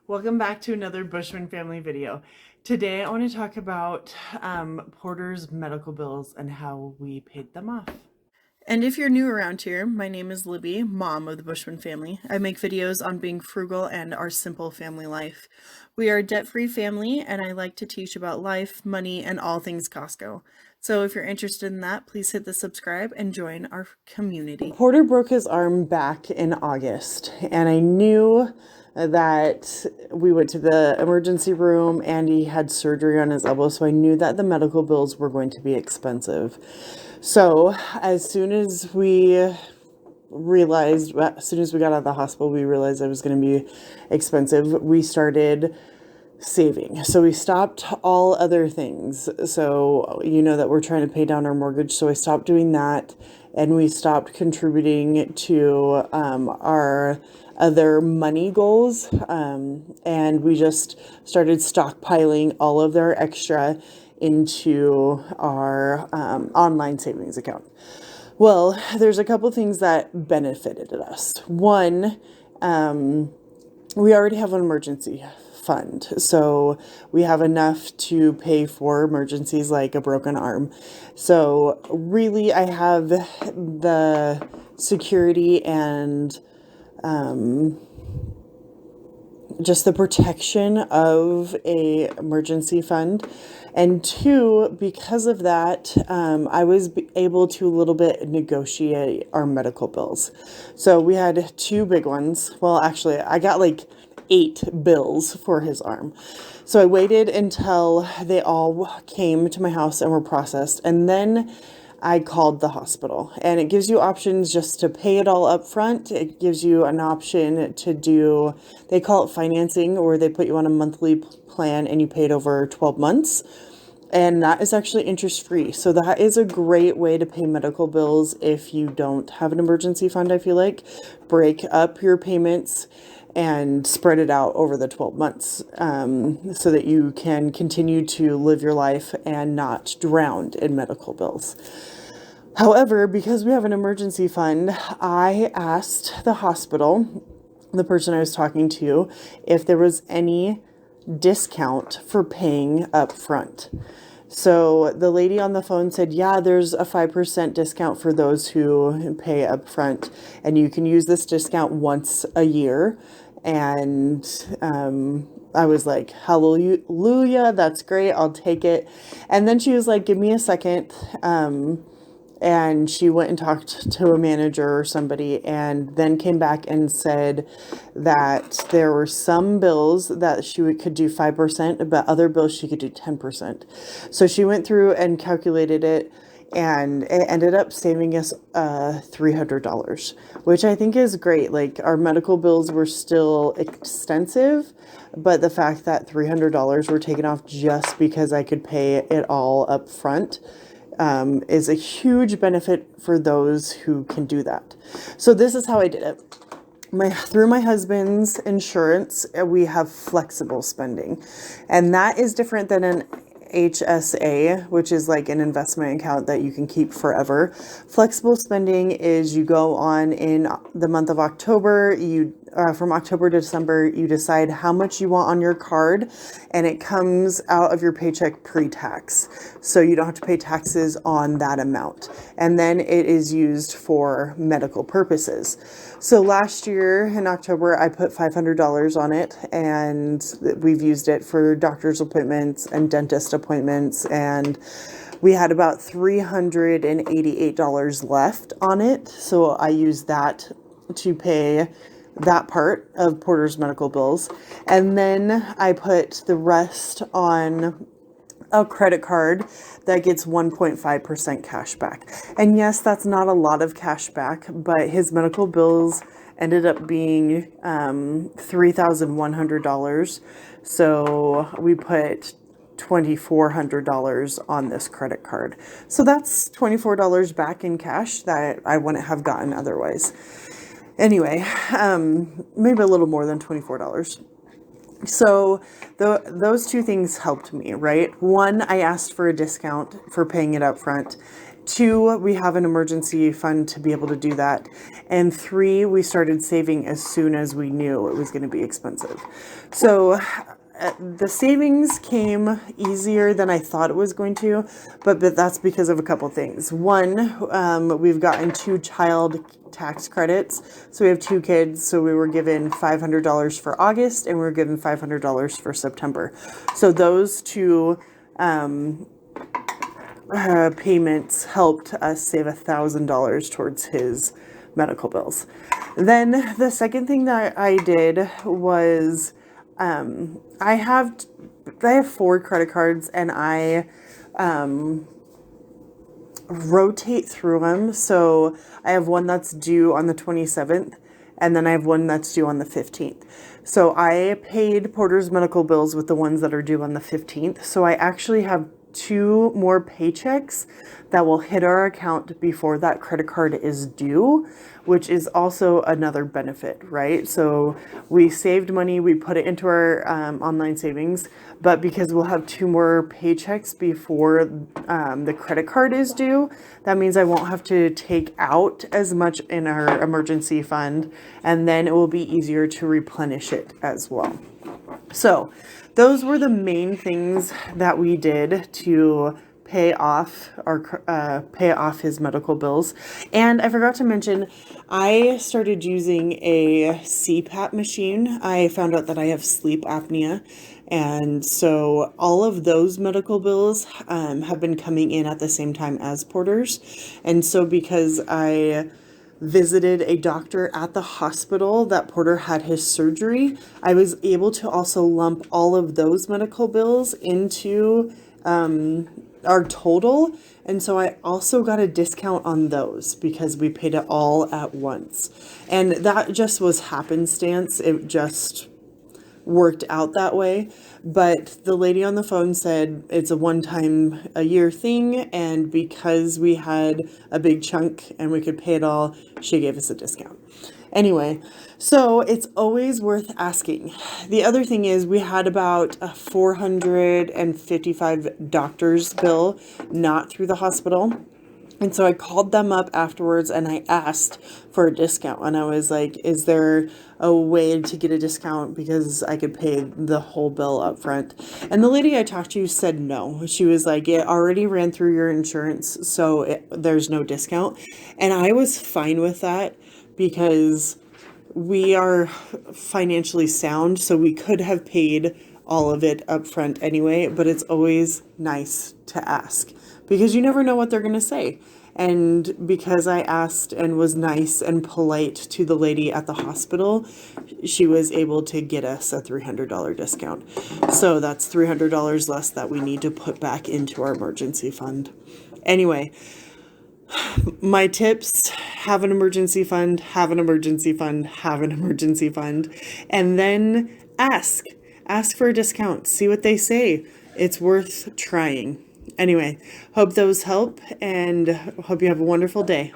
Welcome back to another Bushman family video. Today I want to talk about Porter's medical bills and how we paid them off. And if you're new around here, my name is Libby, mom of the Bushman family. I make videos on being frugal and our simple family life. We are a debt-free family, and I like to teach about life, money, and all things Costco. So if you're interested in that, please hit the subscribe and join our community. Porter broke his arm back in August, and I knew that we went to the emergency room and he had surgery on his elbow, so I knew that the medical bills were going to be expensive. So as soon as we got out of the hospital, we realized it was going to be expensive. We started saving. So we stopped all other things. So you know that we're trying to pay down our mortgage. So I stopped doing that, and we stopped contributing to our other money goals. And we just started stockpiling all of their extra into our online savings account. Well, there's a couple things that benefited us. One, we already have an emergency fund, so we have enough to pay for emergencies like a broken arm. So really, I have the security and just the protection of a emergency fund. And two, because of that, I was able to a little bit negotiate our medical bills. So we had two big ones. Well, actually, I got like 8 bills for his arm. So I waited until they all came to my house and were processed. And then I called the hospital, and it gives you options just to pay it all up front. It gives you an option to do, they call it financing, or they put you on a monthly plan and you pay it over 12 months. And that is actually interest free. So that is a great way to pay medical bills if you don't have an emergency fund. I feel like break up your payments and spread it out over the 12 months so that you can continue to live your life and not drown in medical bills. However, because we have an emergency fund, I asked the hospital, the person I was talking to, if there was any discount for paying up front. So the lady on the phone said, yeah, there's a 5% discount for those who pay up front, and you can use this discount once a year. And I was like, hallelujah, that's great, I'll take it. And then she was like, give me a second. And she went and talked to a manager or somebody, and then came back and said that there were some bills that she could do 5%, but other bills she could do 10%. So she went through and calculated it, and it ended up saving us $300, which I think is great. Like, our medical bills were still extensive, but the fact that $300 were taken off just because I could pay it all up front is a huge benefit for those who can do that. So this is how I did it. Through my husband's insurance, we have flexible spending, and that is different than an HSA, which is like an investment account that you can keep forever. Flexible spending is you go on in the month of October, from October to December, you decide how much you want on your card, and it comes out of your paycheck pre-tax. So you don't have to pay taxes on that amount. And then it is used for medical purposes. So last year in October, I put $500 on it, and we've used it for doctor's appointments and dentist appointments, and we had about $388 left on it. So I used that to pay that part of Porter's medical bills. And then I put the rest on a credit card that gets 1.5% cash back. And yes, that's not a lot of cash back, but his medical bills ended up being $3,100. So we put $2,400 on this credit card. So that's $24 back in cash that I wouldn't have gotten otherwise. Anyway, maybe a little more than $24. So those two things helped me, right? One, I asked for a discount for paying it up front. 2, we have an emergency fund to be able to do that. And 3, we started saving as soon as we knew it was going to be expensive. So the savings came easier than I thought it was going to, but that's because of a couple things. One, we've gotten 2 child tax credits. So we have 2 kids. So we were given $500 for August and we were given $500 for September. So those 2 payments helped us save $1,000 towards his medical bills. Then the second thing that I did was I have 4 credit cards and I rotate through them. So I have one that's due on the 27th and then I have one that's due on the 15th. So I paid Porter's medical bills with the ones that are due on the 15th. So I actually have 2 more paychecks that will hit our account before that credit card is due, which is also another benefit, right? So we saved money, we put it into our online savings, but because we'll have 2 more paychecks before the credit card is due, that means I won't have to take out as much in our emergency fund, and then it will be easier to replenish it as well. So those were the main things that we did to pay off his medical bills. And I forgot to mention, I started using a CPAP machine. I found out that I have sleep apnea. And so all of those medical bills have been coming in at the same time as Porter's. And so because I visited a doctor at the hospital that Porter had his surgery, I was able to also lump all of those medical bills into our total. And so I also got a discount on those because we paid it all at once. And that just was happenstance. It just worked out that way. But the lady on the phone said it's a one-time a year thing, and because we had a big chunk and we could pay it all, she gave us a discount. Anyway, so it's always worth asking. The other thing is we had about a $455 doctor's bill, not through the hospital. And so I called them up afterwards and I asked for a discount. And I was like, is there a way to get a discount because I could pay the whole bill up front? And the lady I talked to said no. She was like, it already ran through your insurance, so there's no discount. And I was fine with that because we are financially sound, so we could have paid all of it up front anyway, but it's always nice to ask because you never know what they're going to say. And because I asked and was nice and polite to the lady at the hospital, she was able to get us a $300 discount. So that's $300 less that we need to put back into our emergency fund. Anyway, my tips: have an emergency fund, have an emergency fund, have an emergency fund, and then ask for a discount, see what they say. It's worth trying. Anyway, hope those help and hope you have a wonderful day.